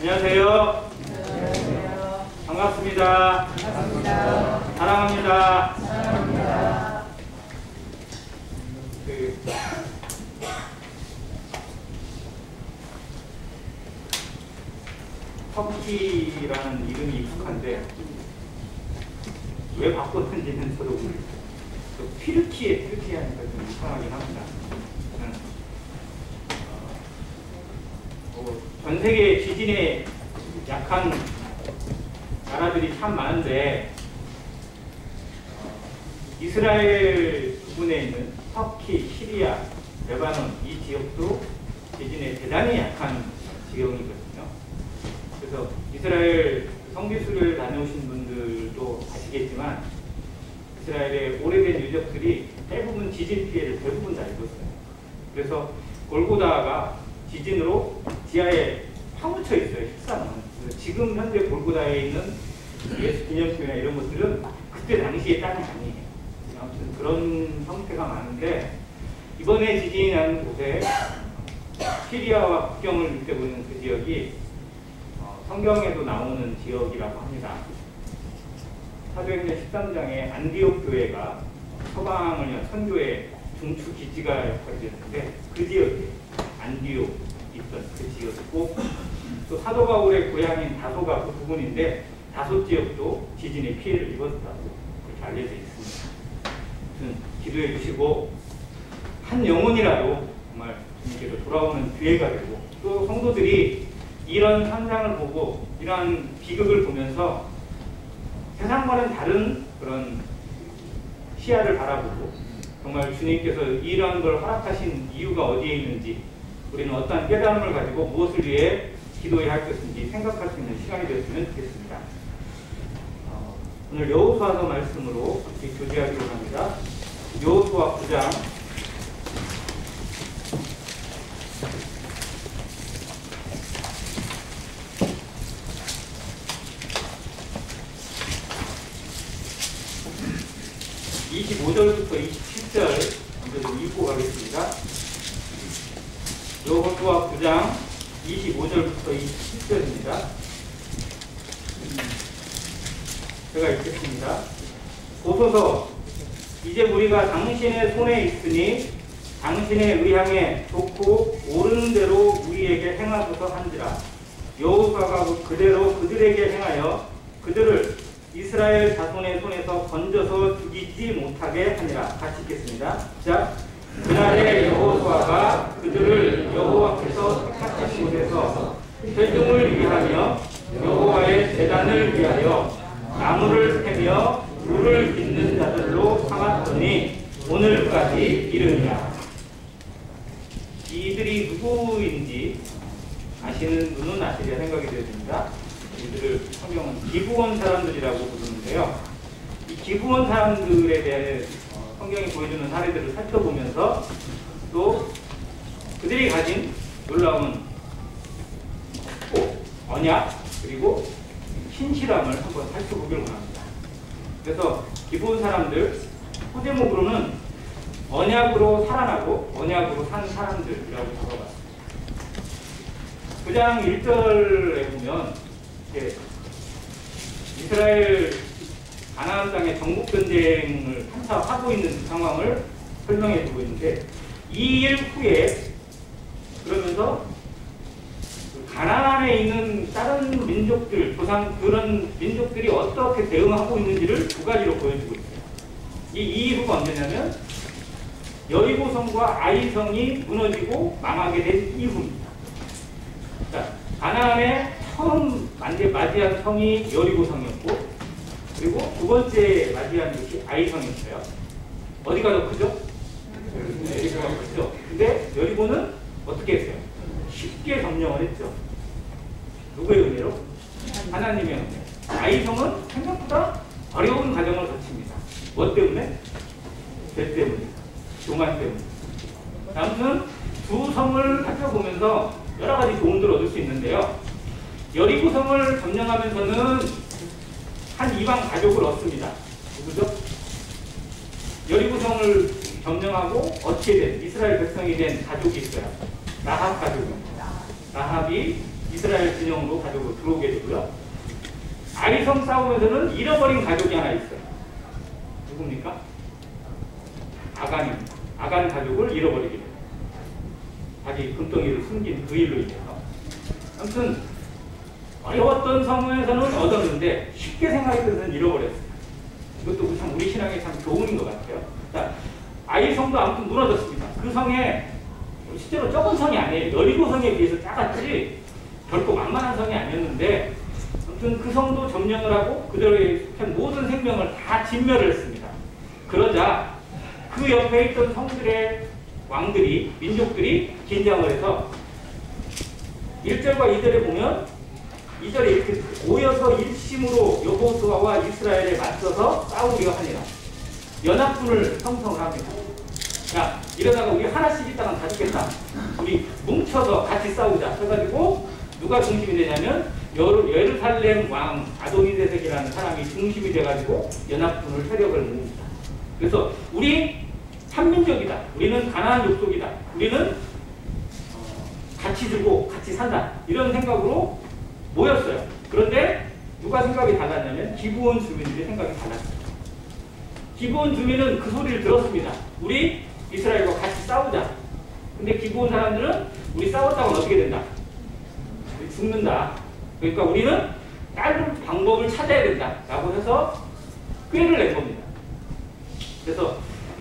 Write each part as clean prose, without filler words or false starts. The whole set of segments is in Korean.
안녕하세요. 안녕하세요. 반갑습니다. 반갑습니다. 사랑합니다. 사랑합니다. 터키라는 이름이 익숙한데 왜 바꿨는지는 저도 모르겠어요. 튀르키예 하니까 좀 이상하긴 합니다. 전 세계 지진에 약한 나라들이 참 많은데 이스라엘 부근에 있는 터키, 시리아, 레바논 이 지역도 지진에 대단히 약한 지역이거든요. 그래서 이스라엘 성지순례를 다녀오신 분들도 아시겠지만 이스라엘의 오래된 유적들이 대부분 지진 피해를 대부분 다 입었어요. 그래서 골고다가 지진으로 지하에 파묻혀 있어요. 식상은. 지금 현재 골고다에 있는 예수 기념품이나 이런 것들은 그때 당시의 땅이 아니에요. 아무튼 그런 형태가 많은데 이번에 지진이 난 곳에 시리아와 국경을 밑에 보이는 그 지역이 성경에도 나오는 지역이라고 합니다. 사도행전 13장에 안디옥 교회가 서방을 위한 선교의 중추 기지가 역할이 됐는데 그 지역이 안디옥 있던 그 지역이고 또 사도 바울의 고향인 다소가 그 부분인데 다소 지역도 지진의 피해를 입었다고 그렇게 알려져 있습니다. 기도해 주시고 한 영혼이라도 정말 주님께로 돌아오는 기회가 되고 또 성도들이 이런 현상을 보고 이러한 비극을 보면서 세상과는 다른 그런 시야를 바라보고 정말 주님께서 이러한 걸 허락하신 이유가 어디에 있는지 우리는 어떠한 깨달음을 가지고 무엇을 위해 기도해야 할 것인지 생각할 수 있는 시간이 되었으면 좋겠습니다. 오늘 여호수아서 말씀으로 함께 교제하기로 합니다. 여호수아 9장 25절부터 27절 먼저 좀 읽고 가겠습니다. 여호수아 9장 25절부터 27절입니다. 제가 읽겠습니다. 보소서 이제 우리가 당신의 손에 있으니 당신의 의향에 좋고 옳은 대로 우리에게 행하소서 한지라. 여호수아가 그대로 그들에게 행하여 그들을 이스라엘 자손의 손에서 건져서 죽이지 못하게 하니라. 같이 읽겠습니다. 자, 그날에 여호수아가 그들을 여호와께서 택하신 곳에서 회중을 위하며 여호와의 제단을 위하여 나무를 패며 물을 빚는 자들로 삼았더니 오늘까지 이르니라. 이들이 누구인지 아시는 분은 아시리라 생각이 되어집니다. 이들을 성경은 기브온 사람들이라고 부르는데요. 이 기브온 사람들에 대해 성경이 보여주는 사례들을 살펴보면서 또 그들이 가진 놀라운 언약 그리고 신실함을 한번 살펴보기를 원합니다. 그래서 기브온 사람들 소제목으로는 언약으로 살아나고 언약으로 산 사람들이라고 적어봤습니다. 9장 1절에 보면 이스라엘 가나안 땅의 정복 전쟁을 한차 하고 있는 상황을 설명해 주고 있는데 이 일 후에 그러면서 가나안에 있는 다른 민족들 조상 그런 민족들이 어떻게 대응하고 있는지를 두 가지로 보여주고 있어요. 이 이후가 언제냐면 여리고성과 아이성이 무너지고 망하게 된 이후입니다. 자, 가나안에 처음 맞이한 성이 여리고성이었고 그리고 두 번째 맞이한 것이 아이성이었어요. 어디가 더 크죠? 여리고가 크죠. 근데 여리고는 어떻게 했어요? 쉽게 점령을 했죠. 누구의 은혜로? 하나님의 은혜. 아이성은 생각보다 어려운 과정을 거칩니다. 뭐 때문에? 죄 때문에. 교만 때문에. 아무튼 두 성을 살펴보면서 여러 가지 도움들을 얻을 수 있는데요. 여리고성을 점령하면서는 한 이방 가족을 얻습니다. 누구죠? 여리고성을 점령하고 어떻게 된 이스라엘 백성이 된 가족이 있어요. 라합 가족입니다. 라합이 이스라엘 진영으로 가족으로 들어오게 되고요. 아이성 싸움에서는 잃어버린 가족이 하나 있어요. 누굽니까? 아간입니다. 아간 가족을 잃어버리게 됩니다. 자기 금덩이를 숨긴 그 일로 인해서. 아무튼 어려웠던 성에서는 얻었는데 쉽게 생각해서는 잃어버렸어요. 이것도 참 우리 신앙의 참 교훈인 것 같아요. 자, 아이성도 아무튼 무너졌습니다. 그 성에 실제로 적은 성이 아니에요. 여리고 성에 비해서 작았지 결코 만만한 성이 아니었는데 아무튼 그 성도 점령을 하고 그들의 속한 모든 생명을 다 진멸을 했습니다. 그러자 그 옆에 있던 성들의 왕들이 민족들이 긴장을 해서 1절과 2절에 보면 2절에 이렇게 모여서 일심으로 여호수아와 이스라엘에 맞서서 싸우려 하니라. 연합군을 형성을 합니다. 야, 이러다가 우리 하나씩 있다가 다 죽겠다. 우리 뭉쳐서 같이 싸우자. 해가지고 누가 중심이 되냐면 예루살렘 왕 아도니세색이라는 사람이 중심이 돼가지고 연합군을 세력을 모읍니다. 그래서 우리 한민족이다. 우리는 가나안 족속이다. 우리는 같이 들고 같이 산다. 이런 생각으로 모였어요. 그런데 누가 생각이 달랐냐면 기브온 주민들이 생각이 달랐어요. 기브온 주민은 그 소리를 들었습니다. 우리 이스라엘과 같이 싸우자. 근데 기브온 사람들은 우리 싸웠다고는 어떻게 된다? 우리 죽는다. 그러니까 우리는 다른 방법을 찾아야 된다. 라고 해서 꾀를 낸 겁니다. 그래서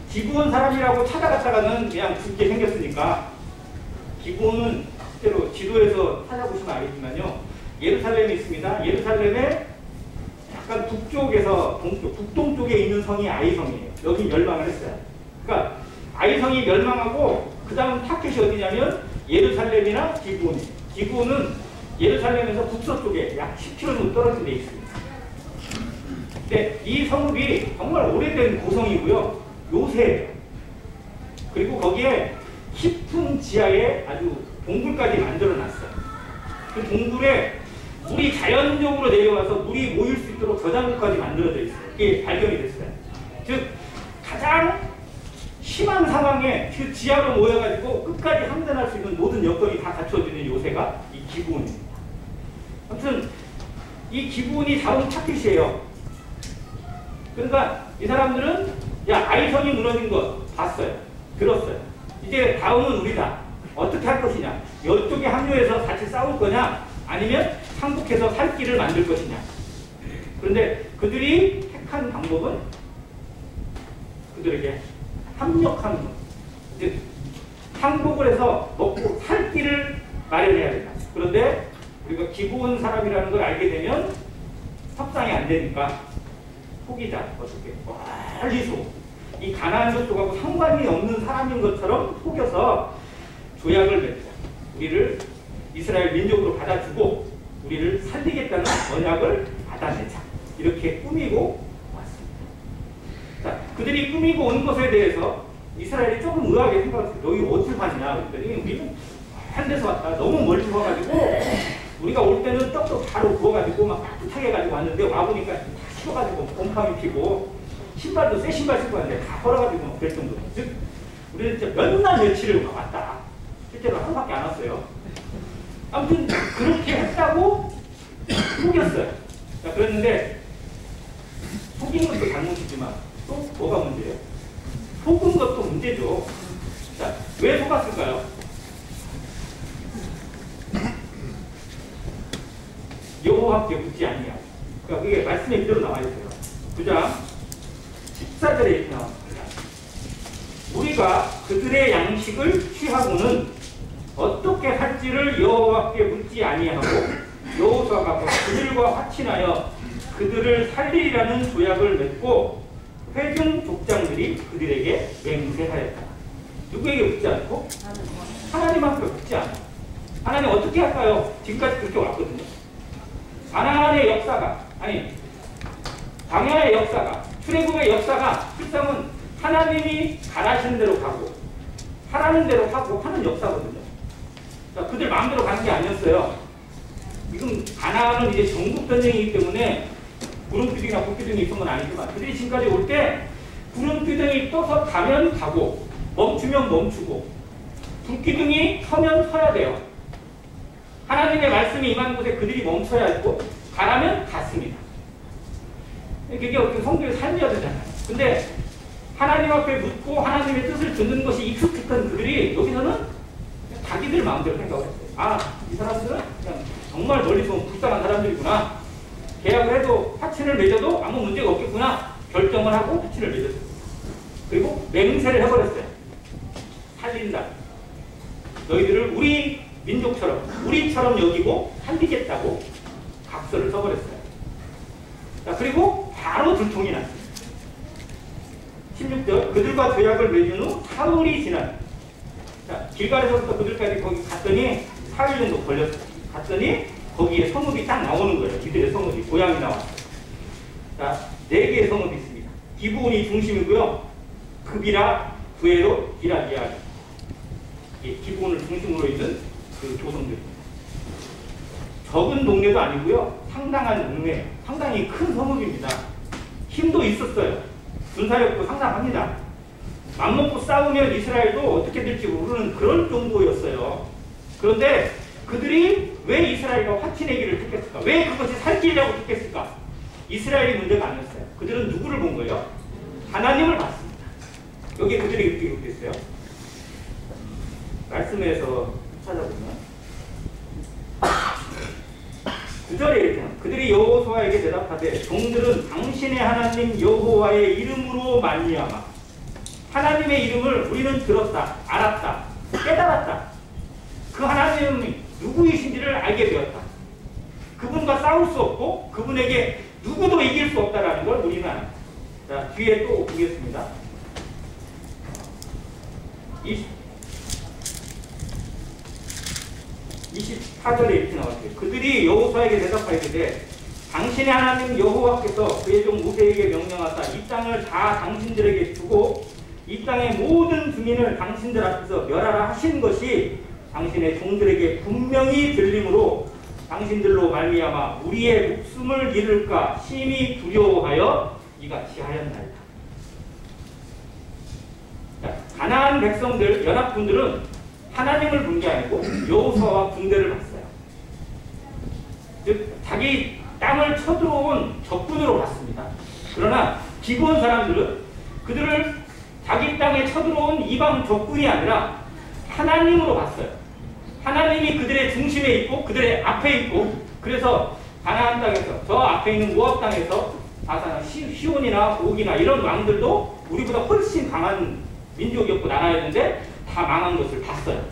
기브온 사람이라고 찾아갔다가는 그냥 죽게 생겼으니까 기브온은 실제로 지도에서 찾아보시면 알겠지만요. 예루살렘이 있습니다. 예루살렘의 약간 북쪽에서 북동쪽에 있는 성이 아이성이에요. 여기 멸망을 했어요. 그러니까 아이성이 멸망하고 그 다음 타켓이 어디냐면 예루살렘이나 기브온이에요. 기브온은 예루살렘에서 북서쪽에 약 10km 정도 떨어진 데 있습니다. 근데 이 성읍이 정말 오래된 고성이고요. 요새예요. 그리고 거기에 깊은 지하에 아주 동굴까지 만들어놨어요. 그 동굴에 물이 자연적으로 내려와서 물이 모일 수 있도록 저장고까지 만들어져 있어요. 이게 발견이 됐어요. 즉 가장 심한 상황에 그 지하로 모여가지고 끝까지 항전할 수 있는 모든 여건이 다 갖춰지는 요새가 이 기브온입니다. 아무튼 이 기브온이 다음 타깃이에요. 그러니까 이 사람들은 야 아이성이 무너진 거 봤어요. 들었어요. 이제 다음은 우리다. 어떻게 할 것이냐. 이쪽에 합류해서 같이 싸울 거냐 아니면 항복해서 살 길을 만들 것이냐. 그런데 그들이 택한 방법은 그들에게 합력하는 것. 즉 항복을 해서 먹고 살 길을 마련해야 된다. 그런데 우리가 기브온 사람이라는 걸 알게 되면 협상이 안 되니까 속이자. 어떻게 멀리서 이 가나안 족속하고 상관이 없는 사람인 것처럼 속여서 조약을 맺자. 우리를 이스라엘 민족으로 받아주고 우리를 살리겠다는 언약을 받아내자. 이렇게 꾸미고 왔습니다. 자, 그들이 꾸미고 온 것에 대해서 이스라엘이 조금 의아하게 생각했어요. 너희 어디서 왔냐? 그랬더니 우리는 한 데서 왔다. 너무 멀리서 와가지고 우리가 올 때는 떡도 바로 구워가지고 막 따뜻하게 해가지고 왔는데 와보니까 다 식어가지고 곰팡이 피고 신발도 새 신발 신고 왔는데 다 걸어가지고 막 그럴 정도로. 즉 우리는 진짜 몇 날 며칠을 왔다. 실제로 하루밖에 안 왔어요. 아무튼 그렇게 했다고 속였어요. 자, 그랬는데 속인 것도 잘못이지만 또 뭐가 문제예요? 속은 것도 문제죠. 자, 왜 속았을까요? 여호와께 묻지 아니하고. 그러니까 그게 말씀에 이대로 나와 있어요. 9장 14절에 이렇게 나왔습니다. 우리가 그들의 양식을 취하고는 어떻게 할지를 여호와께 묻지 아니하고 여호수아가 그들과 화친하여 그들을 살리리라는 조약을 맺고 회중 족장들이 그들에게 맹세하였다. 누구에게 묻지 않고? 하나님 앞에 묻지 않아. 하나님 어떻게 할까요? 지금까지 그렇게 왔거든요. 가나안의 역사가 아니 광야의 역사가 출애굽의 역사가 실상은 하나님이 가라시는 대로 가고 하라는 대로 하고 하는 역사거든요. 자, 그들 마음대로 가는 게 아니었어요. 지금 가나안은 이제 전국 전쟁이기 때문에 구름기둥이나 불기둥이 있던 건 아니지만 그들이 지금까지 올 때 구름기둥이 떠서 가면 가고 멈추면 멈추고 불기둥이 서면 서야 돼요. 하나님의 말씀이 임한 곳에 그들이 멈춰야 했고 가라면 갔습니다. 그게 어떻게 성도의 삶이어야 되잖아요. 근데 하나님 앞에 묻고 하나님의 뜻을 듣는 것이 익숙했던 그들이 여기서는 자기들 마음대로 생각을 했어요. 아, 이 사람들은 그냥 정말 멀리서 온 불쌍한 사람들이구나. 계약을 해도 화친을 맺어도 아무 문제가 없겠구나. 결정을 하고 화친을 맺었어요. 그리고 맹세를 해버렸어요. 살린다. 너희들을 우리 민족처럼, 우리처럼 여기고 살리겠다고 각서를 써버렸어요. 자, 그리고 바로 들통이 났습니다. 16절, 그들과 조약을 맺은 후 사흘이 지난, 자, 길갈에서부터 그들까지 거기 갔더니 4일 정도 걸렸어요. 갔더니 거기에 성읍이 딱 나오는 거예요. 이들의 성읍이 고향이 나왔어요. 자, 4개의 성읍이 있습니다. 기브온이 중심이고요. 급이라, 구에로, 기라기아. 기브온을 중심으로 있는 그 조성들입니다. 적은 동네도 아니고요. 상당한 동네, 상당히 큰 성읍입니다. 힘도 있었어요. 군사력도 상당합니다. 맘먹고 싸우면 이스라엘도 어떻게 될지 모르는 그런 정도였어요. 그런데 그들이 왜 이스라엘과 화친내기를 택했을까? 왜 그것이 살기려고 택했을까? 이스라엘이 문제가 아니었어요. 그들은 누구를 본 거예요? 하나님을 봤습니다. 여기 그들이 이렇게 기록됐어요. 말씀에서 찾아보면 9절에 이렇게 합니다. 그들이 여호수아에게 대답하되 종들은 당신의 하나님 여호와의 이름으로 말미암아 하나님의 이름을 우리는 들었다, 알았다, 깨달았다. 그 하나님이 누구이신지를 알게 되었다. 그분과 싸울 수 없고 그분에게 누구도 이길 수 없다라는 걸 우리는 압니다. 자, 뒤에 또 보겠습니다. 24절에 이렇게 나왔어요. 그들이 여호수아에게 대답하이되 당신의 하나님 여호와께서 그의 종 모세에게 명령하사 이 땅을 다 당신들에게 주고 이 땅의 모든 주민을 당신들 앞에서 멸하라 하신 것이 당신의 종들에게 분명히 들림으로 당신들로 말미암아 우리의 목숨을 잃을까 심히 두려워하여 이같이 하였나이다. 가나안 백성들, 연합군들은 하나님을 본 게 아니고 여호수아와 군대를 봤어요. 즉 자기 땅을 쳐들어온 적군으로 봤습니다. 그러나 기브온 사람들은 그들을 자기 땅에 쳐들어온 이방 적군이 아니라 하나님으로 봤어요. 하나님이 그들의 중심에 있고 그들의 앞에 있고 그래서 가나안 땅에서 저 앞에 있는 모압 땅에서 바산, 시온이나 옥이나 이런 왕들도 우리보다 훨씬 강한 민족이었고 나라였는데 다 망한 것을 봤어요.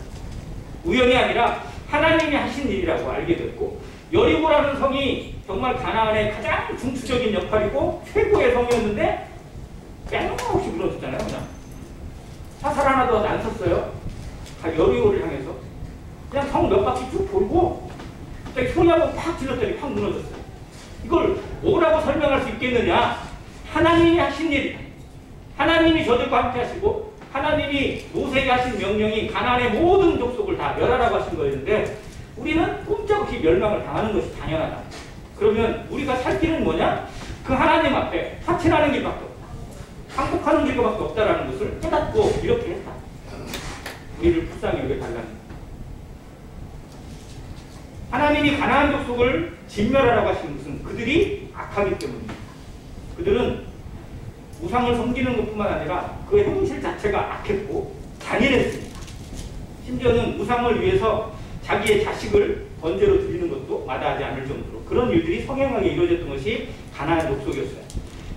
우연이 아니라 하나님이 하신 일이라고 알게 됐고 여리고라는 성이 정말 가나안의 가장 중추적인 역할이고 최고의 성이었는데 빼놓음없이 무너졌잖아요. 그냥 사살 하나도 안 썼어요. 다 여리고를 향해서 그냥 성 몇 바퀴 쭉 돌고 갑자기 소리 한번 팍 질렀더니 확 무너졌어요. 이걸 뭐라고 설명할 수 있겠느냐? 하나님이 하신 일이다. 하나님이 저들과 함께 하시고 하나님이 모세에게 하신 명령이 가나안의 모든 족속을 다 멸하라고 하신 거였는데 우리는 꼼짝없이 멸망을 당하는 것이 당연하다. 그러면 우리가 살 길은 뭐냐? 그 하나님 앞에 화친하는 길밖에 없다. 항복하는 길밖에 없다라는 것을 깨닫고 이렇게 했다. 우리를 불쌍히 여겨달라는 것. 하나님이 가나안 족속을 진멸하라고 하신 것은 그들이 악하기 때문입니다. 그들은 우상을 섬기는 것뿐만 아니라 그 행실 자체가 악했고 잔인했습니다. 심지어는 우상을 위해서 자기의 자식을 번제로 드리는 것도 마다하지 않을 정도로 그런 일들이 성행하게 이루어졌던 것이 가나안 족속이었어요.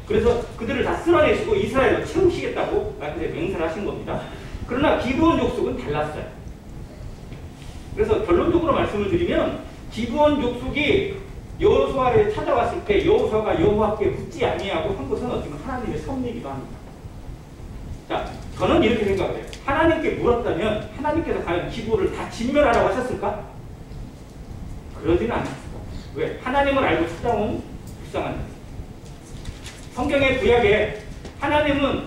그래서 그들을 다 쓸어내시고 이스라엘로 채우시겠다고 말씀에 맹세를 하신 겁니다. 그러나 기브온 족속은 달랐어요. 그래서 결론적으로 말씀을 드리면 기브온 족속이 여호수아를 찾아왔을 때 여호수아가 여호와께 묻지 아니하고 한 것은 어쩌면 하나님의 섭리이기도 합니다. 자, 저는 이렇게 생각을 해요. 하나님께 물었다면 하나님께서 과연 기브온을 다 진멸하라고 하셨을까? 그러지는 않았을 거예요. 왜? 하나님을 알고 찾아온 불쌍한 자들. 성경의 구약에 하나님은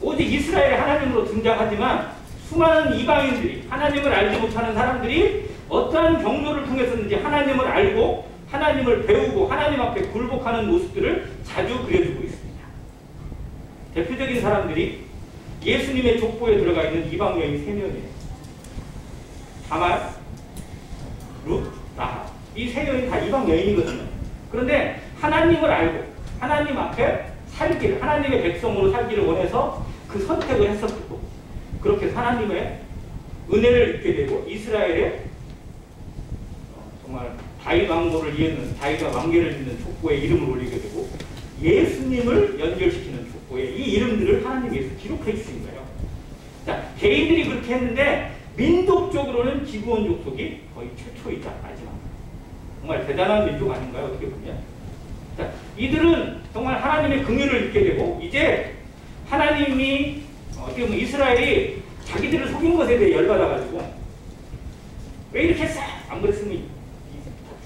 오직 이스라엘의 하나님으로 등장하지만 수많은 이방인들이 하나님을 알지 못하는 사람들이 어떠한 경로를 통해서든지 하나님을 알고 하나님을 배우고 하나님 앞에 굴복하는 모습들을 자주 그려주고 있습니다. 대표적인 사람들이 예수님의 족보에 들어가 있는 이방 여인 3명이에요. 다말, 룻, 라합. 이 세 여인 다 이방 여인이거든요. 그런데 하나님을 알고 하나님 앞에 살기를, 하나님의 백성으로 살기를 원해서 그 선택을 했었고, 그렇게 하나님의 은혜를 입게 되고 이스라엘의 정말 다윗 왕조를 이은 다윗과 왕계를 잇는 족보에 이름을 올리게 되고 예수님을 연결시키는 족보에 이 이름들을 하나님께서 기록해 주신 거예요. 자, 개인들이 그렇게 했는데 민족적으로는 기브온 족속이 거의 최초이자 마지막. 정말 대단한 민족 아닌가요? 어떻게 보면. 자, 이들은 정말 하나님의 긍휼을 입게 되고 이제 하나님이 어떻게 보면 이스라엘이 자기들을 속인 것에 대해 열받아가지고 왜 이렇게 했어? 안 그랬으면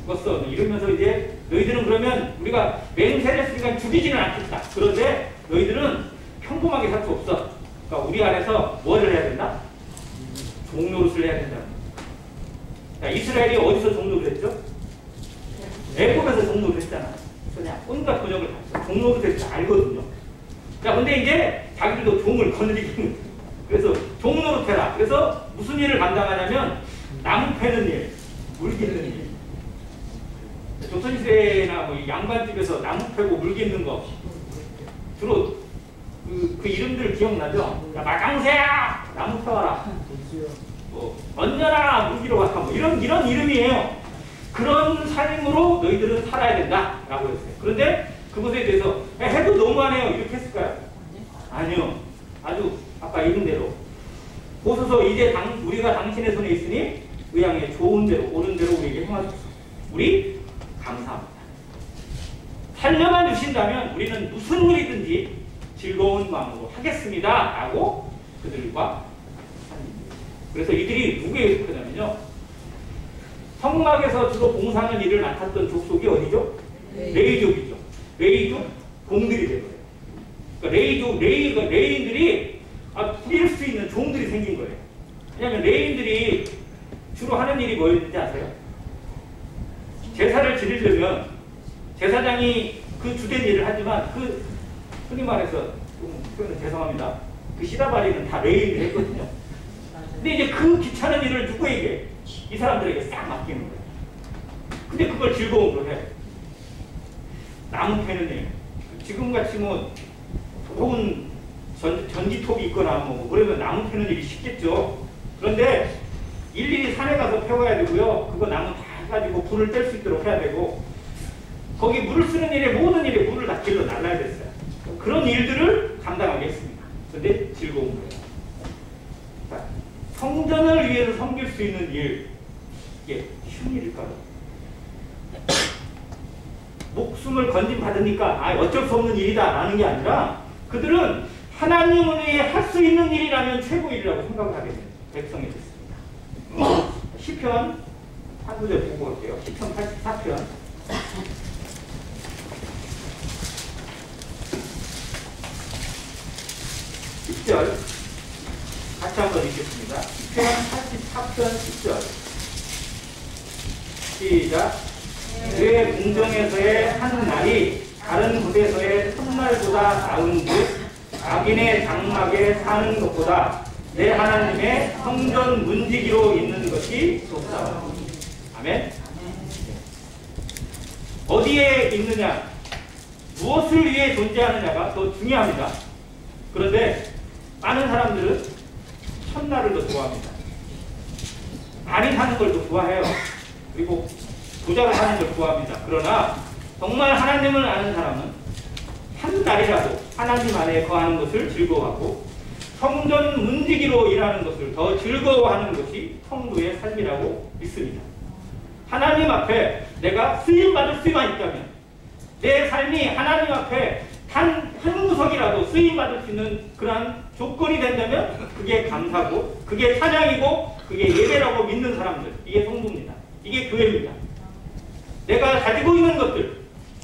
죽었어. 이러면서 이제 너희들은 그러면 우리가 맹세를 했으니까 죽이지는 않겠다. 그런데 너희들은 평범하게 살 수 없어. 그러니까 우리 안에서 뭐를 해야 된다? 종노릇을 해야 된다. 자, 이스라엘이 어디서 종노릇 했죠? 애굽에서 종노릇 했잖아. 그냥 온갖 번역을 다 종노릇 했지 알거든요. 자, 근데 이제 자기들도 종을 거느리기는 그래서 종노릇 해라. 그래서 무슨 일을 감당하냐면 나무 패는 일, 물 깃는 일. 조선시대나 뭐 양반집에서 나무 패고 물 깃는 거 주로 그 이름들 기억나죠? 야, 마강새야! 나무 펴와라. 뭐, 언녀라! 물 기러 가라. 뭐 이런 이름이에요. 그런 삶으로 너희들은 살아야 된다. 라고 했어요. 그런데 그것에 대해서 해도 너무하네요. 이렇게 했을까요? 아니요. 아주 아까 읽은 대로. 보소서 이제 우리가 당신의 손에 있으니 의향에 좋은 대로 옳은 대로 우리에게 행하소서. 우리 감사합니다. 살려만 주신다면 우리는 무슨 일이든지 즐거운 마음으로 하겠습니다. 라고 그들과 그래서 이들이 누구에 속하냐면요. 성막에서 주로 봉사하는 일을 맡았던 족속이 어디죠? 레이족이죠. 레이족 공들이 되거예요. 그러니까 레인들이 부릴 수 있는 종들이 생긴 거예요. 왜냐하면 레인들이 주로 하는 일이 뭐였는지 아세요? 제사를 지내려면 제사장이 그 주된 일을 하지만 그 흔히 말해서 표현은 죄송합니다. 그 시다바리는 다 레인을 했거든요. 근데 이제 그 귀찮은 일을 누구에게? 이 사람들에게 싹 맡기는 거예요. 근데 그걸 즐거움으로 해. 나무 패는 일. 지금같이 뭐 좋은 전기톱이 있거나 뭐 그러면 나무 패는 일이 쉽겠죠. 그런데 일일이 산에 가서 패워야 되고요. 그거 나무 다 해가지고 불을 뗄 수 있도록 해야 되고 거기 물을 쓰는 일에 모든 일에 물을 다 길러 날라야 됐어요. 그런 일들을 감당하게 했습니다. 그런데 즐거운 거예요. 자, 성전을 위해서 섬길 수 있는 일, 이게 쉬운 일일까요? 목숨을 건진받으니까 어쩔 수 없는 일이다 라는 게 아니라 그들은 하나님을 위해 할 수 있는 일이라면 최고 일이라고 생각을 하게 된 백성이 됐습니다. 시편 한 구절 보고 올게요. 시편 84편 10절 같이 한번 읽겠습니다. 시편 84편 10절 시작. 내 궁정에서의 한 날이 다른 곳에서의 첫날보다 나은 듯 악인의 장막에 사는 것보다 내 하나님의 성전 문지기로 있는 것이 좋다. 아멘. 어디에 있느냐, 무엇을 위해 존재하느냐가 더 중요합니다. 그런데 많은 사람들은 첫날을 더 좋아합니다. 많이 사는 걸 더 좋아해요. 그리고 부자가 사는 걸 좋아합니다. 그러나 정말 하나님을 아는 사람은 한 날이라도 하나님 안에 거하는 것을 즐거워하고 성전 문지기로 일하는 것을 더 즐거워하는 것이 성도의 삶이라고 믿습니다. 하나님 앞에 내가 쓰임받을 수만 있다면 내 삶이 하나님 앞에 단 한 구석이라도 쓰임받을 수 있는 그러한 조건이 된다면 그게 감사고 그게 찬양이고 그게 예배라고 믿는 사람들, 이게 성도입니다. 이게 교회입니다. 내가 가지고 있는 것들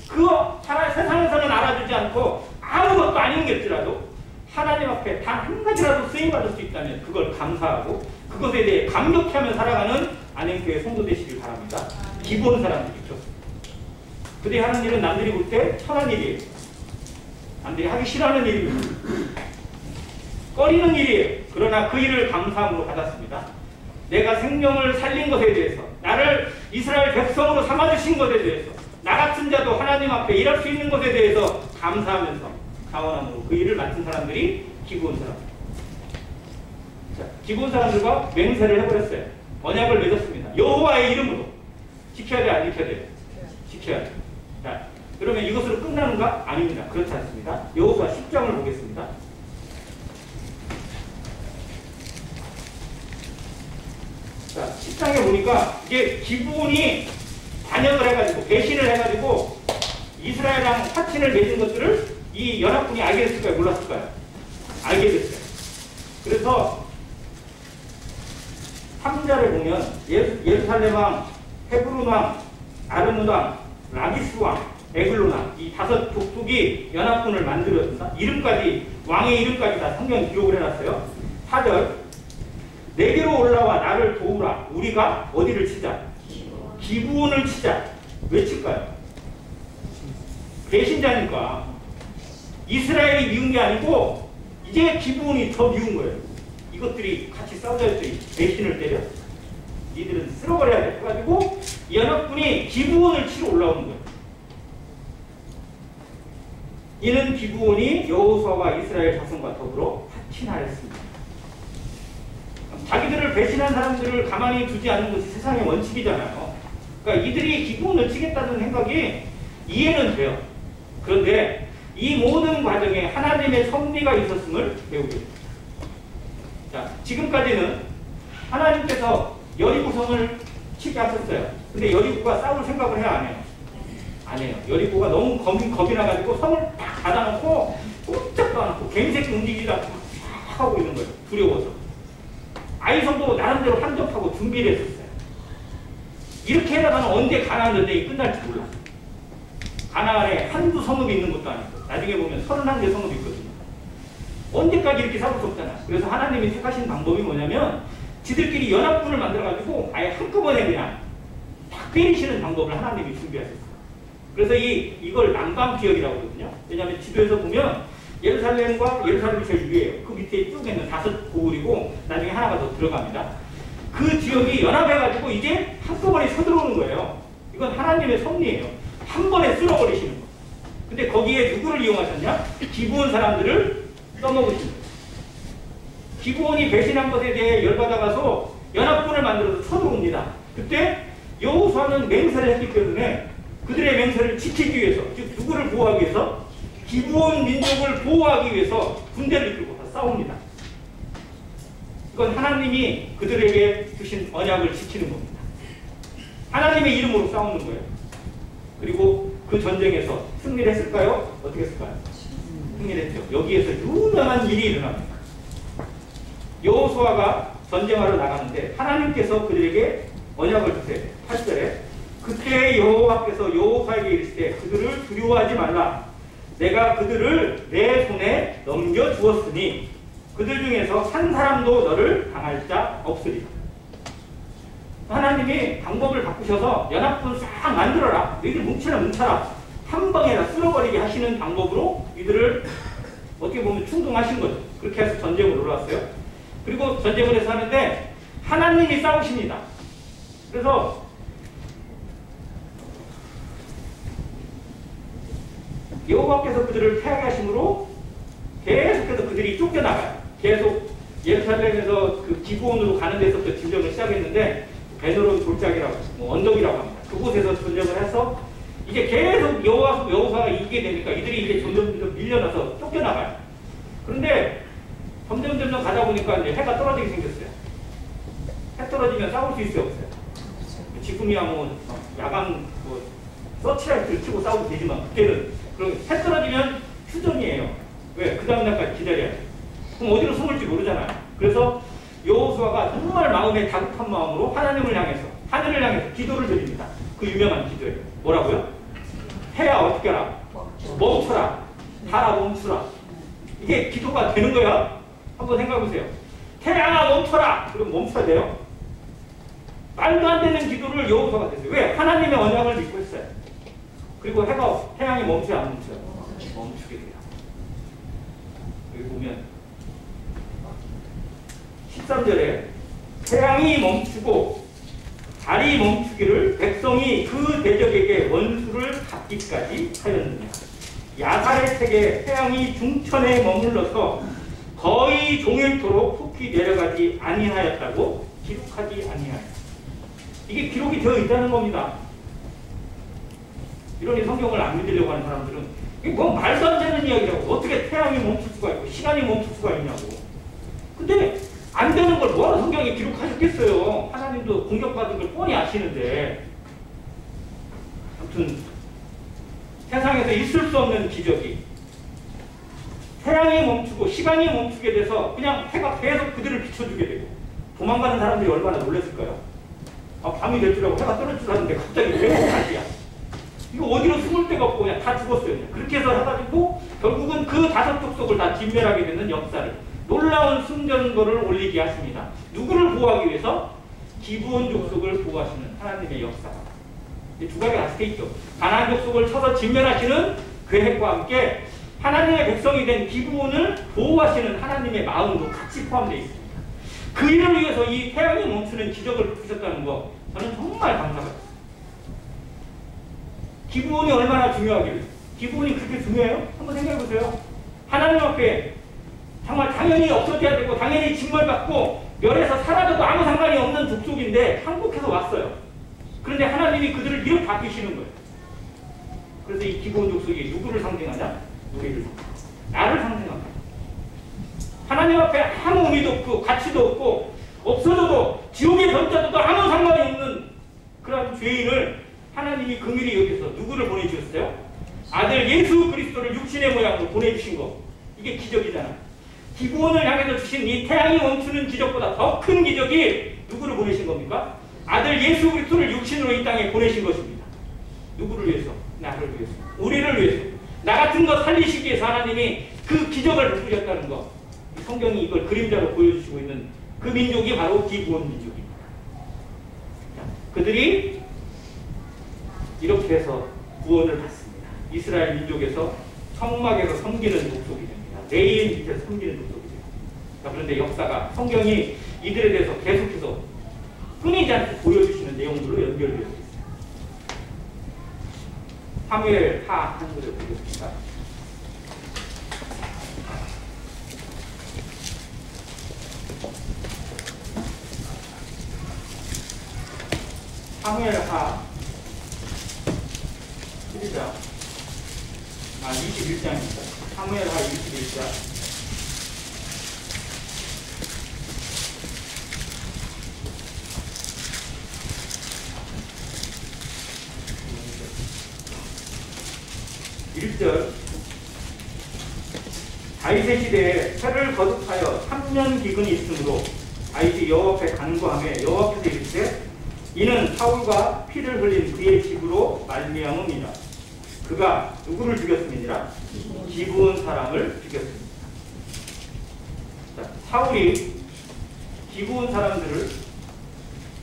그거 세상에서는 알아주지 않고 아무것도 아닌 것이라도 하나님 앞에 단 한 가지라도 쓰임받을 수 있다면 그걸 감사하고 그것에 대해 감격해하며 살아가는 안행교회 성도 되시길 바랍니다. 기본 사람들이죠. 그들이 하는 일은 남들이 볼 때 천한 일이에요. 남들이 하기 싫어하는 일입니다. 꺼리는 일이에요. 그러나 그 일을 감사함으로 받았습니다. 내가 생명을 살린 것에 대해서 나를 이스라엘 백성으로 삼아주신 것에 대해서 나 같은 자도 하나님 앞에 일할 수 있는 것에 대해서 감사하면서 자원함으로 그 일을 맡은 사람들이 기브온 사람. 자, 기브온 사람들과 맹세를 해버렸어요. 언약을 맺었습니다. 여호와의 이름으로. 지켜야 돼, 안 지켜야 돼? 지켜야 돼. 자, 그러면 이것으로 끝나는가? 아닙니다. 그렇지 않습니다. 여호수아 10장을 보겠습니다. 자, 10장에 보니까 이제 기브온이 반역을 해가지고 배신을 해가지고 이스라엘랑 화친을 맺은 것들을 이 연합군이 알게 됐을까요? 몰랐을까요? 알게 됐어요. 그래서 3절에 보면 예루살렘 왕, 헤브론 왕, 아르므 왕, 라기스 왕, 에글론 왕 이 5 족속이 연합군을 만들었습니다. 이름까지 왕의 이름까지 다 성경에 기록을 해놨어요. 4절 내게로 올라와 나를 도우라. 우리가 어디를 치자? 기브온을 치자. 왜 칠까요? 배신자니까. 이스라엘이 미운 게 아니고 이제 기브온이 더 미운 거예요. 이것들이 같이 싸우자 했더니 배신을 때려. 이들은 쓸어버려야 돼. 해가지고 연합군이 기브온을 치러 올라오는 거예요. 이는 기브온이 여호수아와 이스라엘 자손과 더불어 화친하였습니다. 자기들을 배신한 사람들을 가만히 두지 않는 것이 세상의 원칙이잖아요. 그러니까 이들이 기브온을 치겠다는 생각이 이해는 돼요. 그런데 이 모든 과정에 하나님의 섭리가 있었음을 배우게 됩니다. 자, 지금까지는 하나님께서 여리고성을 치게 하셨어요. 근데 여리고가 싸울 생각을 해야 안 해요? 안 해요. 여리고가 너무 겁이 나가지고 성을 딱 닫아놓고 꼼짝도 안 하고 갱새끼 움직이지 않고 막 하고 있는 거예요. 두려워서. 아이성도 나름대로 한적하고 준비를 했었어요. 이렇게 하다가는 언제 가나안 전쟁이 끝날지 몰라. 가나안에 한두 성읍이 있는 것도 아니고 나중에 보면 31개 성읍이 있거든요. 언제까지 이렇게 싸울 수 없잖아. 그래서 하나님이 택하신 방법이 뭐냐면 지들끼리 연합군을 만들어가지고 아예 한꺼번에 그냥 딱 때리시는 방법을 하나님이 준비하셨어요. 그래서 이걸 남방지역이라고 하거든요. 왜냐하면 지도에서 보면 예루살렘과 예루살렘이 제일 위에요. 그 밑에 쭉 있는 5 고을이고 나중에 하나가 더 들어갑니다. 그 지역이 연합해가지고 이제 한꺼번에 서들어오는 거예요. 이건 하나님의 섭리예요. 한 번에 쓸어버리시는 거예요. 근데 거기에 누구를 이용하셨냐? 기브온 사람들을 써먹으신 거예요. 기브온이 배신한 것에 대해 열받아가서 연합군을 만들어서 쳐들어옵니다. 그때 여호수아는 맹세를 했기 때문에 그들의 맹세를 지키기 위해서, 즉 누구를 보호하기 위해서? 기브온 민족을 보호하기 위해서 군대를 이끌고 다 싸웁니다. 이건 하나님이 그들에게 주신 언약을 지키는 겁니다. 하나님의 이름으로 싸우는 거예요. 그리고 그 전쟁에서 승리를 했을까요? 어떻게 했을까요? 승리를 했죠. 여기에서 유명한 일이 일어납니다. 여호수아가 전쟁하러 나가는데 하나님께서 그들에게 언약을 주세요. 8절에 그때 여호와께서 여호수아에게 이르시되 그들을 두려워하지 말라. 내가 그들을 내 손에 넘겨주었으니 그들 중에서 한 사람도 너를 당할 자 없으리라. 하나님이 방법을 바꾸셔서 연합군 싹 만들어라. 너희들 뭉쳐라. 한 방에 다 쓸어버리게 하시는 방법으로 이들을 어떻게 보면 충동하신 거죠. 그렇게 해서 전쟁을 올라왔어요. 그리고 전쟁을 해서 하는데 하나님이 싸우십니다. 그래서 여호와께서 그들을 패하게 하심으로 계속해서 그들이 쫓겨나가요. 계속 예루살렘에서 그 기브온으로 가는 데서부터 진정을 시작했는데 베드론 돌짝이라고 언덕이라고 합니다. 그곳에서 전쟁을 해서 이제 계속 여호수아가 이기게 되니까 이들이 이제 점점 밀려나서 쫓겨나가요. 그런데 점점 가다 보니까 이제 해가 떨어지게 생겼어요. 해 떨어지면 싸울 수 있어요, 없어요? 지금이야 뭐 야간 뭐 서치라이트를 켜고 싸우도 되지만 그때는 그럼 해 떨어지면 휴전이에요. 왜? 그 다음날까지 기다려야 돼. 그럼 어디로 숨을지 모르잖아요. 그래서 여호수아가 정말 마음에 다급한 마음으로 하나님을 향해서 하늘을 향해서 기도를 드립니다. 그 유명한 기도예요. 뭐라고요? 해야 어떻게 하라? 멈춰라. 달아 멈추라. 이게 기도가 되는 거야? 한번 생각해보세요. 태양아 멈춰라. 그럼 멈춰야 돼요? 말도 안 되는 기도를 여호수아가 했어요. 왜? 하나님의 언약을 믿고 했어요. 그리고 태양이 멈춰야 안 멈춰요? 멈추게 돼요. 여기 보면 13절에 태양이 멈추고 자리 멈추기를 백성이 그 대적에게 원수를 갚기까지 하였느냐. 야살의 책에 태양이 중천에 머물러서 거의 종일토록 푹히 내려가지 아니하였다고 기록하지 아니하였다. 이게 기록이 되어 있다는 겁니다. 이러니 성경을 안 믿으려고 하는 사람들은 이게 뭐 말도 안 되는 이야기라고. 어떻게 태양이 멈출 수가 있고 시간이 멈출 수가 있냐고. 근데 안 되는 걸 뭐하러 성경에 기록하셨겠어요. 하나님도 공격받은 걸 뻔히 아시는데. 아무튼 세상에서 있을 수 없는 기적이 태양이 멈추고 시간이 멈추게 돼서 그냥 해가 계속 그들을 비춰주게 되고 도망가는 사람들이 얼마나 놀랐을까요? 밤이 될 줄 알고 해가 떨어질 줄 알았는데 갑자기 왜 다시야? 이거 어디로 숨을 데가 없고 그냥 다 죽었어요. 그냥. 그렇게 해서 해가지고 결국은 그 5 족속을 다 진멸하게 되는 역사를, 놀라운 승전거를 올리게 하십니다. 누구를 보호하기 위해서? 기브온 족속을 보호하시는 하나님의 역사가 두 가지가 같이 있죠. 가나안 족속을 쳐서 진멸하시는 계획과 함께 하나님의 백성이 된 기브온을 보호하시는 하나님의 마음도 같이 포함되어 있습니다. 그 일을 위해서 이 태양이 멈추는 기적을 베푸셨다는 거 저는 정말 감사합니다. 기브온이 얼마나 중요하길래, 기브온이 그렇게 중요해요? 한번 생각해보세요. 하나님 앞에 정말 당연히 없어져야 되고 당연히 징벌받고 멸해서 사라져도 아무 상관이 없는 족속인데 항복해서 왔어요. 그런데 하나님이 그들을 이렇게 바뀌시는 거예요. 그래서 이 기브온 족속이 누구를 상징하냐? 우리를, 나를 상징합니다. 하나님 앞에 아무 의미도 없고 가치도 없고 없어져도 지옥에 던져도 아무 상관이 없는 그런 죄인을 하나님이 긍휼히 여기서 누구를 보내주셨어요? 아들 예수 그리스도를 육신의 모양으로 보내주신 거. 이게 기적이잖아. 기브온을 향해서 주신 이 태양이 멈추는 기적보다 더 큰 기적이 누구를 보내신 겁니까? 아들 예수 그리스도를 육신으로 이 땅에 보내신 것입니다. 누구를 위해서? 나를 위해서. 우리를 위해서. 나 같은 거 살리시기 위해서 하나님이 그 기적을 베푸셨다는 거. 성경이 이걸 그림자로 보여주시고 있는 그 민족이 바로 기브온 민족입니다. 자, 그들이 이렇게 해서 구원을 받습니다. 이스라엘 민족에서 성막에서 섬기는 족속이 됩니다. 레위인 밑에서 섬기는 족속이 됩니다. 자, 그런데 역사가, 성경이 이들에 대해서 계속해서 끊이지 않고 보여주시는 내용들로 연결되어 있습니다. 사무엘하 한 구절 보겠습니다. 사무엘하 11장, 21장입니다. 사무엘하 21장. 다윗의 시대에 해를 거듭하여 3년 기근이 있으므로 다윗이 여호와 앞에 간구하며 여호와께서 이르시되 이는 사울과 피를 흘린 그의 집으로 말미암음이라. 그가 누구를 죽였음이니라? 기브온 사람을 죽였습니다. 자, 사울이 기브온 사람들을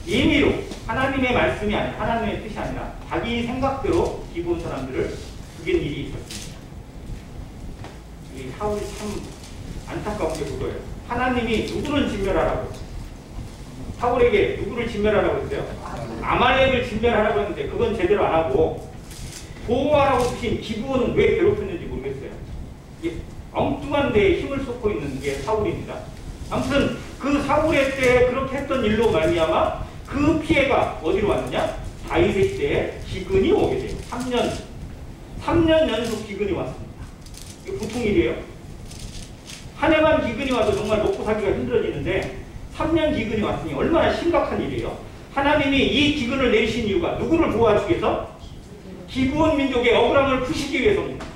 임의로, 하나님의 말씀이 아니라, 하나님의 뜻이 아니라 자기 생각대로 기브온 사람들을 죽인 일이 있었습니다. 이 사울이 참 안타까운 게 그거예요. 하나님이 누구를 진멸하라고, 사울에게 누구를 진멸하라고 했어요? 아말렉을 진멸하라고 했는데 그건 제대로 안 하고 보호하라고 주신 기브온은 왜 괴롭혔는지 모르겠어요. 이게 엉뚱한 데에 힘을 쏟고 있는 게 사울입니다. 아무튼 그 사울의 때에 그렇게 했던 일로 말미암아 그 피해가 어디로 왔느냐? 다윗의 시대에 기근이 오게 돼요. 3년 연속 기근이 왔습니다. 이거 보통 일이에요. 한 해만 기근이 와도 정말 먹고 살기가 힘들어지는데 3년 기근이 왔으니 얼마나 심각한 일이에요. 하나님이 이 기근을 내리신 이유가 누구를 보호하시기 위해서? 기브온 민족의 억울함을 푸시기 위해서입니다.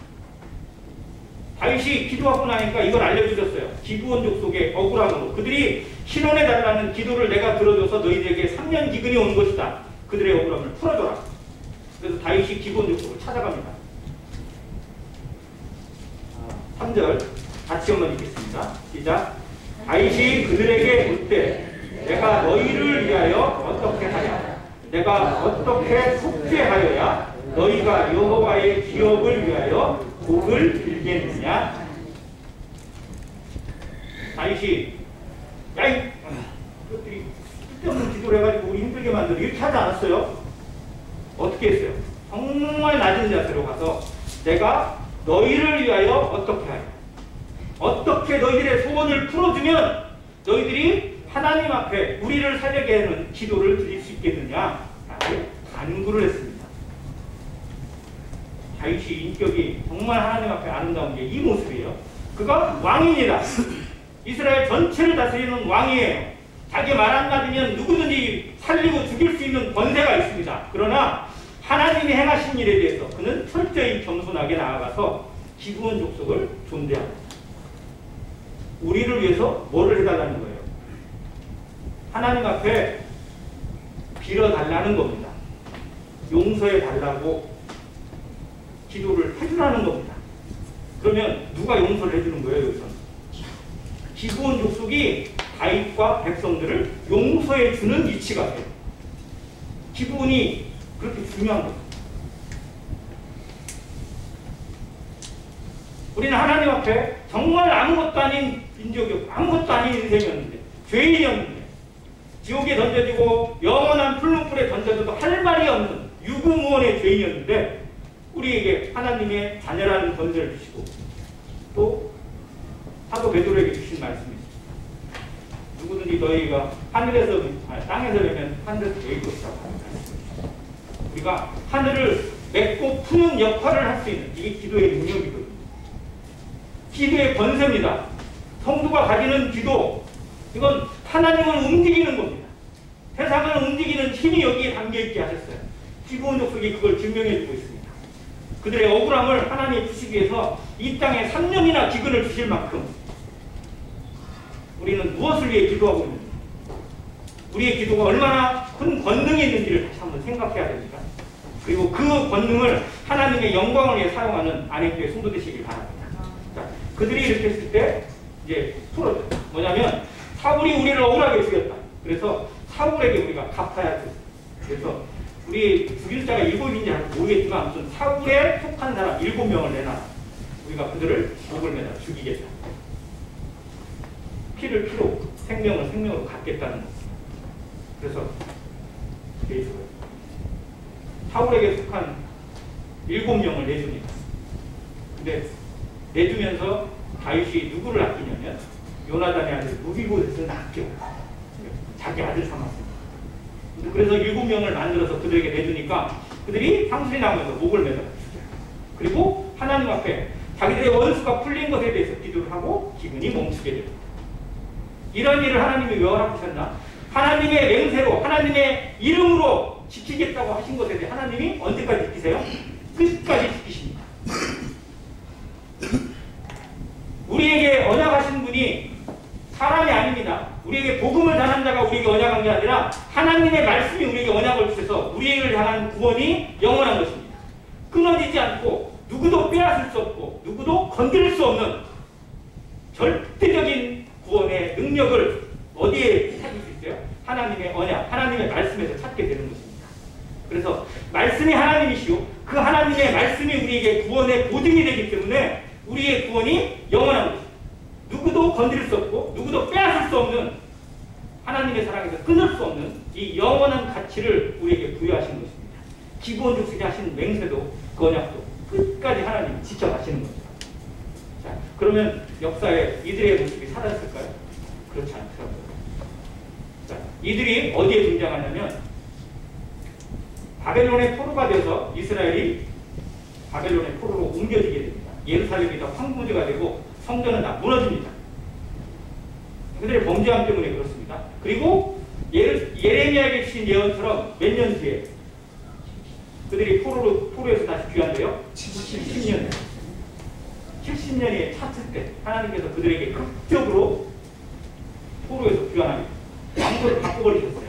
다윗이 기도하고 나니까 이걸 알려주셨어요. 기브온 족속의 억울함으로 그들이 신원해달라는 기도를 내가 들어줘서 너희들에게 3년 기근이 온 것이다. 그들의 억울함을 풀어줘라. 그래서 다윗이 기브온 족속을 찾아갑니다. 3절 같이 한번 읽겠습니다. 시작. 다윗이 그들에게 묻되 내가 너희를 위하여 어떻게 하랴? 내가 어떻게 속죄하여야 너희가 여호와의 기업을 위하여 복을 빌겠느냐? 다윗이 야이 그것들이 쓸데없는 기도를 해가지고 우리 힘들게 힘들게 만들어 이렇게 하지 않았어요? 어떻게 했어요? 정말 낮은 자세로 가서 내가 너희를 위하여 어떻게 하여 어떻게 너희들의 소원을 풀어주면 너희들이 하나님 앞에 우리를 살려게 하는 기도를 드릴 수 있겠느냐 라고 간구를 했습니다. 다윗이 인격이 정말 하나님 앞에 아름다운 게 이 모습이에요. 그가 왕입니다. 이스라엘 전체를 다스리는 왕이에요. 자기 말 한마디면 누구든지 살리고 죽일 수 있는 권세가 있습니다. 그러나 하나님이 행하신 일에 대해서 그는 철저히 겸손하게 나아가서 기브온 족속을 존대합니다. 우리를 위해서 뭐를 해달라는 거예요? 하나님 앞에 빌어달라는 겁니다. 용서해달라고 기도를 해주라는 겁니다. 그러면 누가 용서를 해주는 거예요? 여기서 기브온 족속이 다윗과 백성들을 용서해주는 위치가 돼요. 기브온이 그렇게 중요한 거예요. 우리는 하나님 앞에 정말 아무것도 아닌 민족이었고 아무것도 아닌 인생이었는데 죄인이었는데 지옥에 던져지고 영원한 풀무불에 던져져도 할 말이 없는 유구무원의 죄인이었는데 우리에게 하나님의 자녀라는 권세를 주시고 또 사도 베드로에게 주신 말씀이 있습니다. 누구든지 너희가 땅에서 되면 하늘에서 베일 것이라고 하는 말씀입니다. 우리가 하늘을 맺고 푸는 역할을 할 수 있는 이게 기도의 능력이거든요. 기도의 권세입니다. 성도가 가지는 기도, 이건 하나님을 움직이는 겁니다. 세상을 움직이는 힘이 여기에 담겨있게 하셨어요. 기브온 족속이 그걸 증명해주고 있습니다. 그들의 억울함을 하나님이 푸시기 위해서 이 땅에 3년이나 기근을 주실 만큼 우리는 무엇을 위해 기도하고 있는지, 우리의 기도가 얼마나 큰 권능이 있는지를 다시 한번 생각해야 됩니다. 그리고 그 권능을 하나님의 영광을 위해 사용하는 안행교회 성도 되시길 바랍니다. 자, 그들이 이렇게 했을 때 이제 풀어져요. 뭐냐면 사울이 우리를 억울하게 죽였다. 그래서 사울에게 우리가 갚아야 돼. 그래서 우리 죽일 자가 7인지 모르겠지만 아무튼 사울에 속한 사람 7명을 내놔. 우리가 그들을 목을 매다 죽이겠다. 피를 피로 생명을 생명으로 갚겠다는 겁니다. 그래서 그게 좋아요. 사울에게 속한 7명을 내줍니다. 근데 내주면서 다윗이 누구를 아끼냐면 요나단의 아들 무비보셋을 아껴 자기 아들 삼았습니다. 그래서 7명을 만들어서 그들에게 내주니까 그들이 상술이 나오면서 목을 매달아 죽여요. 그리고 하나님 앞에 자기들의 원수가 풀린 것에 대해서 기도를 하고 기근이 멈추게 됩니다. 이런 일을 하나님이 왜 허락하셨나? 하나님의 맹세로 하나님의 이름으로 지키겠다고 하신 것에 대해 하나님이 언제까지 지키세요? 끝까지 지키십니다. 우리에게 언약하신 분이 사람이 아닙니다. 우리에게 복음을 전한 자가 우리에게 언약한 게 아니라 하나님의 말씀이 우리에게 언약을 주셔서 우리를 향한 구원이 영원한 것입니다. 끊어지지 않고 누구도 빼앗을 수 없고 누구도 건드릴 수 없는 절대적인 구원의 능력을 어디에 찾을 수 있어요? 하나님의 언약, 하나님의 말씀에서 찾게 되는 것입니다. 그래서 말씀이 하나님이시오. 그 하나님의 말씀이 우리에게 구원의 보증이 되기 때문에 우리의 구원이 영원한 것입니다. 누구도 건드릴 수 없고 누구도 빼앗을 수 없는 하나님의 사랑에서 끊을 수 없는 이 영원한 가치를 우리에게 부여하신 것입니다. 기브온 족속이 하신 맹세도 그 언약도 끝까지 하나님이 지켜가시는 거죠. 자, 그러면 역사에 이들의 모습이 사라졌을까요? 그렇지 않더라고요. 자, 이들이 어디에 등장하냐면 바벨론의 포로가 되어서 이스라엘이 바벨론의 포로로 옮겨지게 됩니다. 예루살렘이 다 황무지가 되고 성전은 다 무너집니다. 그들의 범죄함 때문에 그렇습니다. 그리고 예레미야에게 주신 예언처럼 몇 년 뒤에 그들이 포로에서 다시 귀환돼요? 70년에 70년이 찼을 때 하나님께서 그들에게 극적으로 포로에서 귀환합니다. 왕조를 바꿔버리셨어요.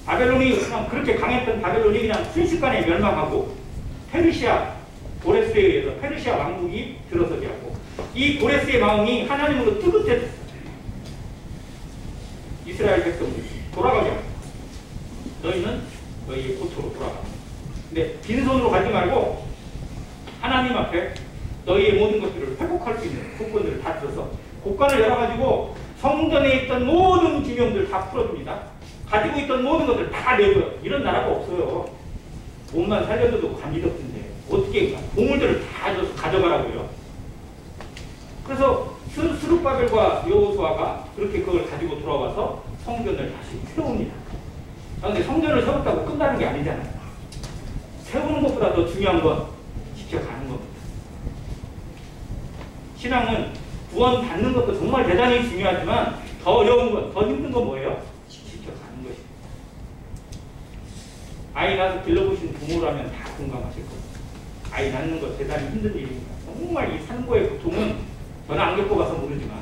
바벨론이 그냥 그렇게 강했던 바벨론이 그냥 순식간에 멸망하고 페르시아 고레스에 의해서 페르시아 왕국이 들어서게 하고 이 고레스의 마음이 하나님으로 뜨뜻해졌어요. 이스라엘 백성들이 돌아가게 합니다. 너희는 너희의 고토로 돌아가. 근데 빈손으로 가지 말고 하나님 앞에 너희의 모든 것들을 회복할 수 있는 조건들을 다 들어서 곡간을 열어가지고 성전에 있던 모든 기명들 다 풀어줍니다. 가지고 있던 모든 것을 다 내줘요. 이런 나라가 없어요. 몸만 살려줘도 관리도 없던데 어떻게 보물들을 다 줘서 가져가라고요. 그래서 스룹바벨과 여호수아가 그렇게 그걸 가지고 돌아와서 성전을 다시 세웁니다. 그런데 성전을 세웠다고 끝나는 게 아니잖아요. 세우는 것보다 더 중요한 건 지켜가는 겁니다. 신앙은 구원 받는 것도 정말 대단히 중요하지만 더 어려운 건, 더 힘든 건 뭐예요? 지켜가는 것입니다. 아이 낳아서 길러보신 부모라면 다 공감하실 겁니다. 아이 낳는 것 대단히 힘든 일입니다. 정말 이 산고의 고통은 저는 안 겪어봐서 모르지만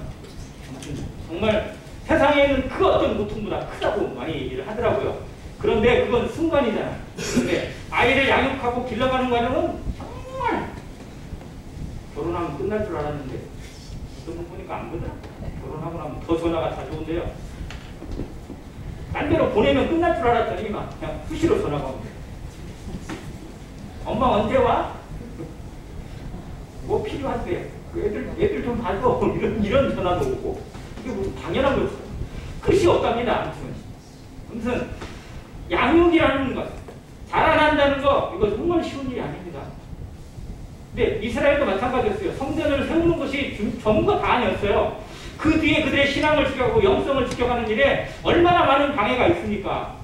정말 세상에는 그 어떤 고통보다 크다고 많이 얘기를 하더라고요. 그런데 그건 순간이잖아요. 그런데 아이를 양육하고 길러가는 과정은 정말 결혼하면 끝날 줄 알았는데 어떤 분 보니까 안 그러더라. 결혼하고 나면 더 전화가 자주 온대요. 딴 데로 보내면 끝날 줄 알았더니 막 그냥 수시로 전화가 온대요. 엄마 언제 와? 뭐 필요한데? 애들 좀 봐줘. 이런 전화도 오고. 이게 뭐 당연한 거죠. 끝이 없답니다. 아무튼 양육이라는 것, 자라난다는 거, 이거 정말 쉬운 일이 아닙니다. 근데 이스라엘도 마찬가지였어요. 성전을 세우는 것이 전부가 다 아니었어요. 그 뒤에 그들의 신앙을 지켜가고 영성을 지켜가는 일에 얼마나 많은 방해가 있습니까?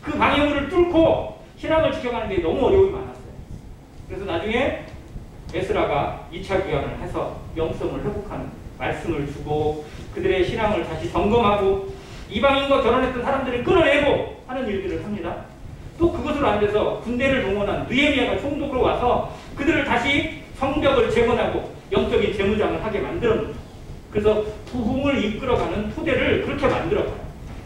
그 방해물을 뚫고 신앙을 지켜가는 데 너무 어려움이 많았어요. 그래서 나중에 에스라가 2차 귀환을 해서 영성을 회복하는 말씀을 주고 그들의 신앙을 다시 점검하고 이방인과 결혼했던 사람들을 끌어내고 하는 일들을 합니다. 또 그것으로 안 돼서 군대를 동원한 느헤미야가 총독으로 와서 그들을 다시 성벽을 재건하고 영적인 재무장을 하게 만들었습니다. 그래서 부흥을 이끌어가는 토대를 그렇게 만들어가요.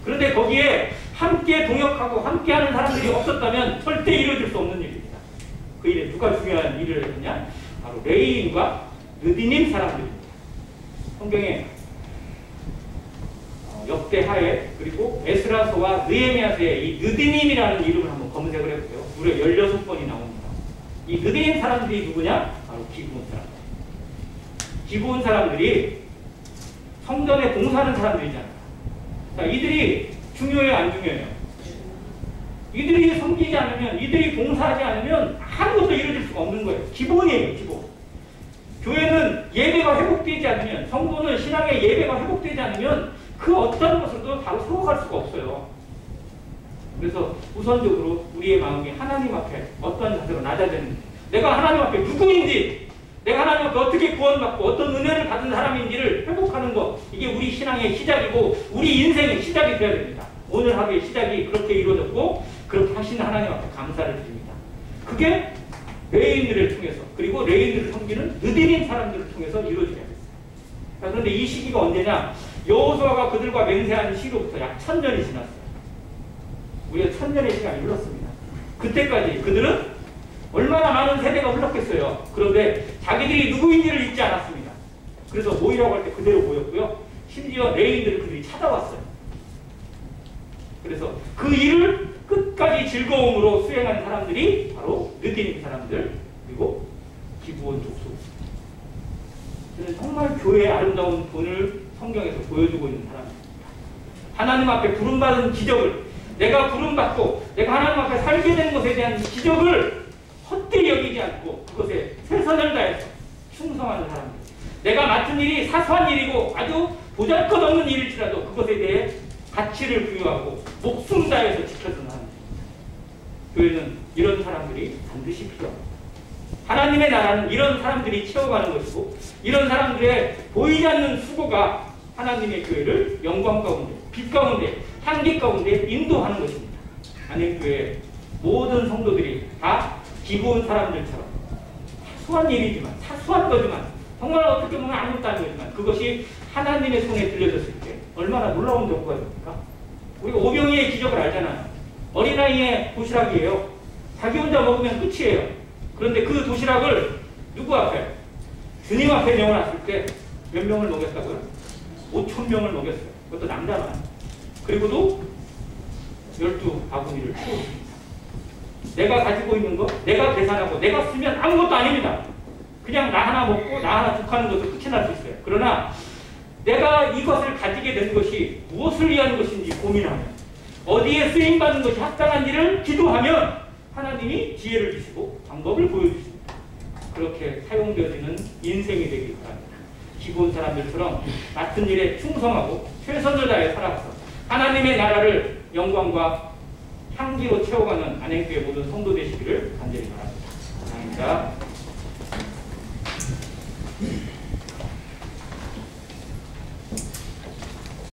그런데 거기에 함께 동역하고 함께하는 사람들이 없었다면 절대 이루어질 수 없는 일입니다. 그 일에 누가 중요한 일을 했느냐? 바로 레위인과 느디님 사람들입니다. 성경에 역대하에 그리고 에스라서와 느헤미야서에 이 느디님이라는 이름을 한번 검색을 해보세요. 무려 16번이 나옵니다. 이 느디님 사람들이 누구냐? 바로 기브온 사람들. 기브온 사람들이 성전에 봉사하는 사람들이잖아요. 자, 이들이 중요해요, 안 중요해요? 이들이 섬기지 않으면, 이들이 봉사하지 않으면 아무것도 이루어질 수가 없는 거예요. 기본이에요, 기본. 교회는 예배가 회복되지 않으면, 성도는 신앙의 예배가 회복되지 않으면 그 어떤 것을도 바로 세워갈 수가 없어요. 그래서 우선적으로 우리의 마음이 하나님 앞에 어떤 자세로 낮아지는지, 내가 하나님 앞에 누구인지, 내가 하나님 앞에 어떻게 구원받고 어떤 은혜를 받은 사람인지를 회복하는 것, 이게 우리 신앙의 시작이고 우리 인생의 시작이 되어야 됩니다. 오늘 하루의 시작이 그렇게 이루어졌고 그렇게 하신 하나님 앞에 감사를 드립니다. 그게 레위인들을 통해서 그리고 레위인들을 섬기는 느디님 사람들을 통해서 이루어져야 됩니다. 그런데 이 시기가 언제냐? 여호수아가 그들과 맹세한 시로부터 약 1000년이 지났어요. 우리가 1000년의 시간이 흘렀습니다. 그때까지 그들은 얼마나 많은 세대가 흘렀겠어요. 그런데 자기들이 누구인지를 잊지 않았습니다. 그래서 모이라고 할 때 그대로 모였고요. 심지어 레위인들을 그들이 찾아왔어요. 그래서 그 일을 끝까지 즐거움으로 수행한 사람들이 바로 느디님 사람들 그리고 기브온 족속. 정말 교회의 아름다운 본을 성경에서 보여주고 있는 사람입니다. 하나님 앞에 부름받은 기적을, 내가 부름받고 내가 하나님 앞에 살게 된 것에 대한 기적을 헛되이 여기지 않고 그것에 최선을 다해서 충성하는 사람들. 내가 맡은 일이 사소한 일이고 아주 보잘것없는 일일지라도 그것에 대해 가치를 부여하고 목숨 다해서 지켜주는 사람들. 교회는 이런 사람들이 반드시 필요합니다. 하나님의 나라는 이런 사람들이 채워가는 것이고 이런 사람들의 보이지 않는 수고가 하나님의 교회를 영광 가운데, 빛 가운데, 향기 가운데 인도하는 것입니다. 안행교회 모든 성도들이 다 기브온 사람들처럼 사소한 일이지만, 사소한 거지만, 정말 어떻게 보면 아무것도 아닌 거지만 그것이 하나님의 손에 들려졌을 때 얼마나 놀라운 경우가 됩니까? 우리가 오병이의 기적을 알잖아요. 어린아이의 도시락이에요. 자기 혼자 먹으면 끝이에요. 그런데 그 도시락을 누구 앞에? 주님 앞에 내어놨을 때 몇 명을 먹였다고요? 5000명을 먹였어요. 그것도 남자만. 그리고도 12바구니를 채웠습니다. 내가 가지고 있는 거, 내가 계산하고 내가 쓰면 아무것도 아닙니다. 그냥 나 하나 먹고 나 하나 죽하는 것도 끝이 날 수 있어요. 그러나 내가 이것을 가지게 된 것이 무엇을 위한 것인지 고민하면 어디에 쓰임받는 것이 합당한지를 기도하면 하나님이 지혜를 주시고 방법을 보여주십니다. 그렇게 사용되어지는 인생이 되길 바랍니다. 기본 사람들처럼 맡은 일에 충성하고 최선을 다해 살아서 하나님의 나라를 영광과 향기로 채워가는 안행교회 모든 성도 되시기를 간절히 바랍니다. 감사합니다.